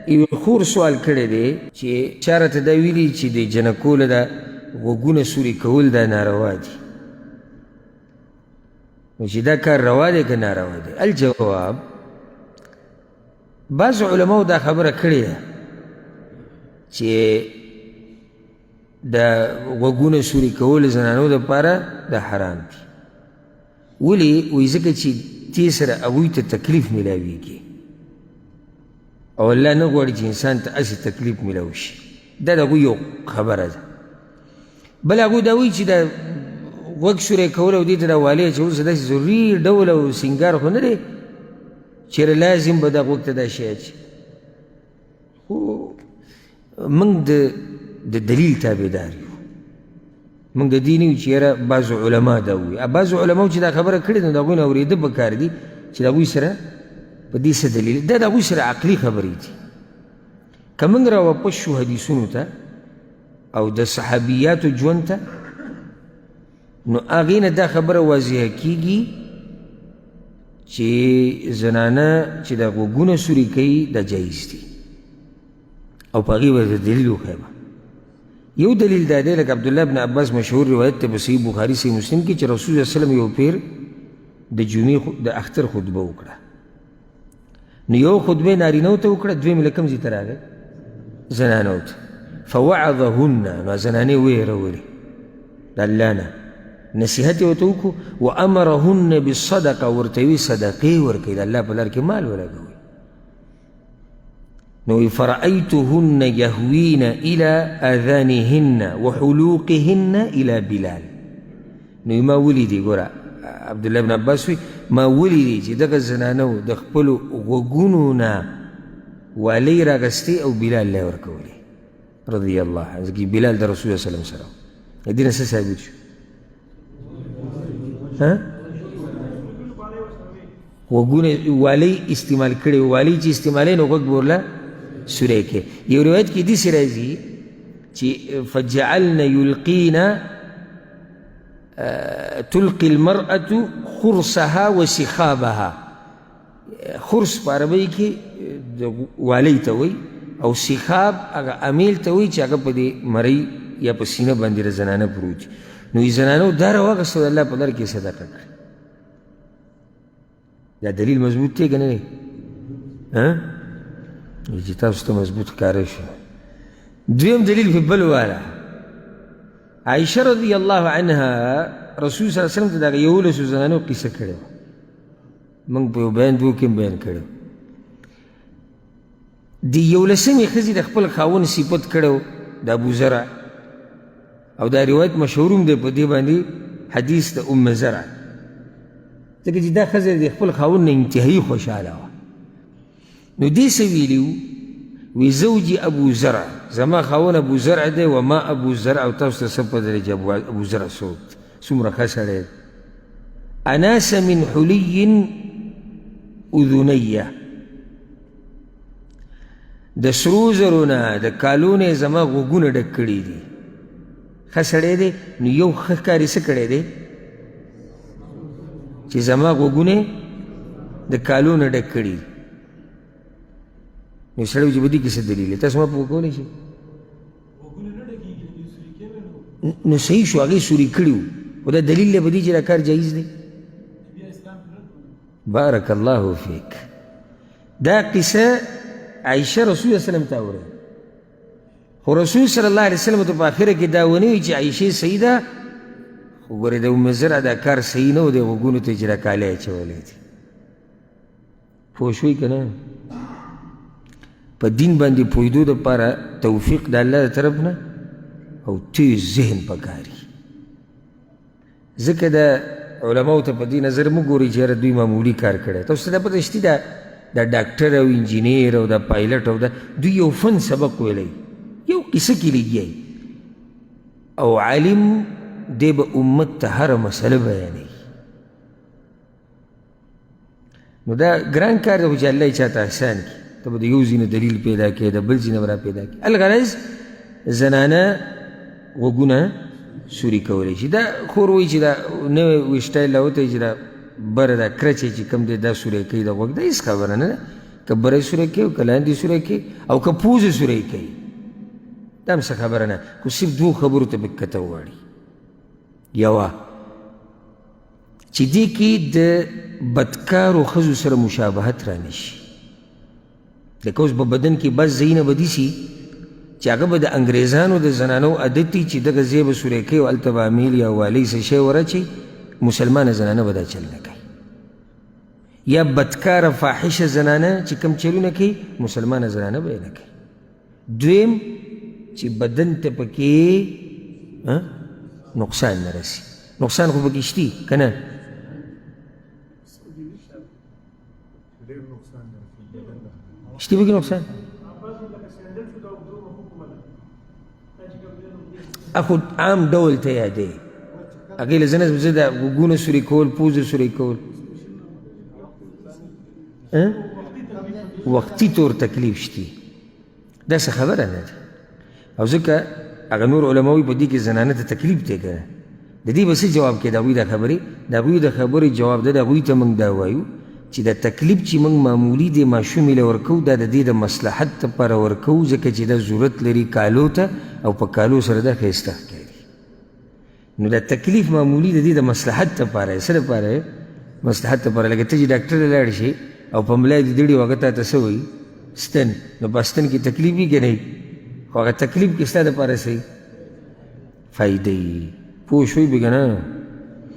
یو خور سوال کړی دی چې چا راته دا ویلي چې د جنکو له دا غوږونه سوري کول دا ناروا دي، نو چې دا کار روا دی که ناروا دی؟ الجواب، بعض علماو دا خبره کړې ده چې دا غوږونه سوري کول زنانو دپاره دا حرام دي. ولې؟ وایي ځکه چې دې سره هغوی ته تکلیف میلاویږي او الله نه غواړي چې انسان ته هسې تکلیف میلاو شي. دا د هغوی یو خبره ده. بل هغوی دا وایي چې دا غوږ سوری کول او دې ته دا والی اچول څه داسې ضروري ډول او سینګار خو نه دی چېرې لازم به دا غوږ ته دا شی اچي. خو موږ د دلیل تابعدار یو، موږ د دې نه یو چې یاره بعضو علما دا ووایي. بعضو علماو چې دا خبره کړې نو د هغوی نه اورېده پکار دي چې د هغوی سره په دې څه دلیل. دا د هغوی سره عقلي خبرې دي. که موږ راواپس شو حدیثونو ته او د صحابیاتو ژوند ته، نو هغې نه دا خبره واضحه کېږي چې زنانه چې دا غوږونه سوري کوي دا جایز دي او په هغې به د دلیل وښیم. یو دلیل دا دی لکه عبدالله بن عباس مشهور روایت دی په صحیح بخاري صحیح مسلم کې چې رسول صلی الله علیه وسلم یو پیر د جمعې د اختر خطبه وکړه. نو یو خطبه نارینهو ته وکړه، دویم له کوم ځای ته راغی؟ زنانو ته. فوعظهن، نو زنانې ویرولې د الله نه، نصیحت یې ورته وکړو. وامرهن بالصدقه، ورته وی صدقې ورکوي، د الله په لار کې مال ولګوئ. نو فرأيتهن يهوين إلى آذانهن وحلوقهن إلى بلال. نو ما ولیدي، ګوره عبدالله بن عباس وی ما ولیدي چې دغه زنانو د خپلو غوږونو نه والی راغستې او بلال له ورکولې رضی الله عنه، ځکه بلال د رسول الله صلی الله علیه وسلم. د دې نه څه ثابت شو؟ غوږونه والی استعمال کړی، والی چې استعمالوي نو غوږ به ورله سوری کې. یو روایت کې داسې راځي چې فجعلن یلقین تلقي المرأة خرصها وسخابها. خرص په عربی کې والی ته وایي او سخاب هغه امیل ته وایي چې هغه په دې مرۍ یا په سینه باندې د زنانه پروت. نو یې زنانو دا راواغېسته د الله په لار کې صدقه کړه. دا دلیل مضبوط دی که نه دی؟ چې تاسو ته مضبوط ښکاره شو. دویم دلیل په بل والا، عائشه رضی الله عنها رسول صلی الله علیه وسلم ته د هغه 11 زنانو قصه کړې وه. موږ په یو بیان دوه کې بیان کړی. د 11مې ښځې د خپل خاوند صفت کړی د ابوزرع، او دا روایت مشهور هم دی په دې باندې حدیث د ام زرع، ځکه چې دا ښځه د خپل خاوند نه انتهایي خوشحاله وه. نو دې څه ویلي وو؟ وی زوجي ابو زرع، زما خاوند ابو زرع دی، وما ابو زرع، او تاسو ته څه پته دی چې ابو زرع څوک څومره ښه سړی دی. اناس من حلي اذنیه، د سرو زرو نه د کالو نه زما غوږونه ډک کړي دي. ښه سړی دی، نو یو ښه کاري څه کړی دی چې زما غوږونه د کالو نه ډک کړي دي. نو سړی چې په دې کې څه دلیل دی؟ تاسو ما پوه کولی شئ؟ نو صحیح شو، هغې سوري کړي وو، خو دا دلیل دی په دې چې دا کار جایز دی؟ بارک الله فیک. دا قصه عایشه رسول الله وسلم ته اورېده، خو رسول صلی الله علیه وسلم ته په آخره کې دا ونه وي چې عایشې صحیح ده، خو ګورې د ام زرع دا کار صحیح نه و، د غوږونو ته یې چې دا کالی اچولی دي. پوه شوئ که نه؟ په دین باندې پوهېدو دپاره توفیق د الله د طرف نه او تیز ذهن پکاري. ځکه د علماو ته په دې نظر مه ګورئ چې یاره دوی معمولي کار کړی. تاسو ته دا پته شتي دا ډاکټر او انجینیر او دا پایلټ او دا دوی یو فن سبق ویلی، یو قصه کې لګیایي، او عالم دی به امت ته هره مسله بیانوي. نو دا ګران کار دی چې الله یې چاته احسان کړي. ته به د یو ځای نه دلیل پیدا کړې، د بل ځای نه به را پیدا کړي. الغرض زنانه غوږونه سوري کولی شي. دا خور وایي چې دا نوی سټایل لا وته چې دا بره دا کرچې چې کوم دی دا سوری کوي د غوږ، دا هېڅ خبره نه ده. که بری سوری کوي او که لاندې سوری کوي او که پوزې سوری کوي دا هم څه خبره نه خو صرف دوو خبرو ته پکې کته وغواړي یوه چې دې کې د بدکارو ښځو سره مشابهت را نشي لکه اوس په بدن کې بس ځایونه به داسي چې هغه به د انګریزانو د زنانو عادت وي چې دغه ځای به سوری کوي او هلته به امیل یا والۍ څه شی ورچي مسلمانه زنانه به دا چل نه کوي یا بدکاره فاحشه زنانه چې کوم چلونه کوي مسلمانه زنانه به یې نه کوي دویم چې بدن ته پکې نقصان نه رسي نقصان خو پکې شتي که نه شتي پکې نقصان اخو عام ډول ته یادې هغې له زه زه د غوږونه سوري کول پوزه سوري کول وقتي طور تکلیف شتي دا څه خبره نه ده او ځکه هغه نور علما وایي په دې کې زنانه ته تکلیف دی که د دې به څه جواب کې د هغوی دا خبرې د هغوی د خبرې جواب ده د هغوی ته موږ دا وایو چې د تکلیف چې موږ معمولي دی ماشومې له ورکوو دا د دې د مصلحت دپاره ورکوو ځکه چې دا ضرورت لري کالو ته او په کالو سره دا ښایسته ښکاري نو دا تکلیف معمولي د دې د مصلحت دپاره څه دپاره مصلحت دپاره لکه ته چې ډاکټر ته لاړ شي او په ملا دې دړي هغه تا ته څه وایي ستن نو په ستن کې تکلیف وي که نه خو هغه تکلیف کې ستا دپاره څه فایده وي پوه شوي به که نه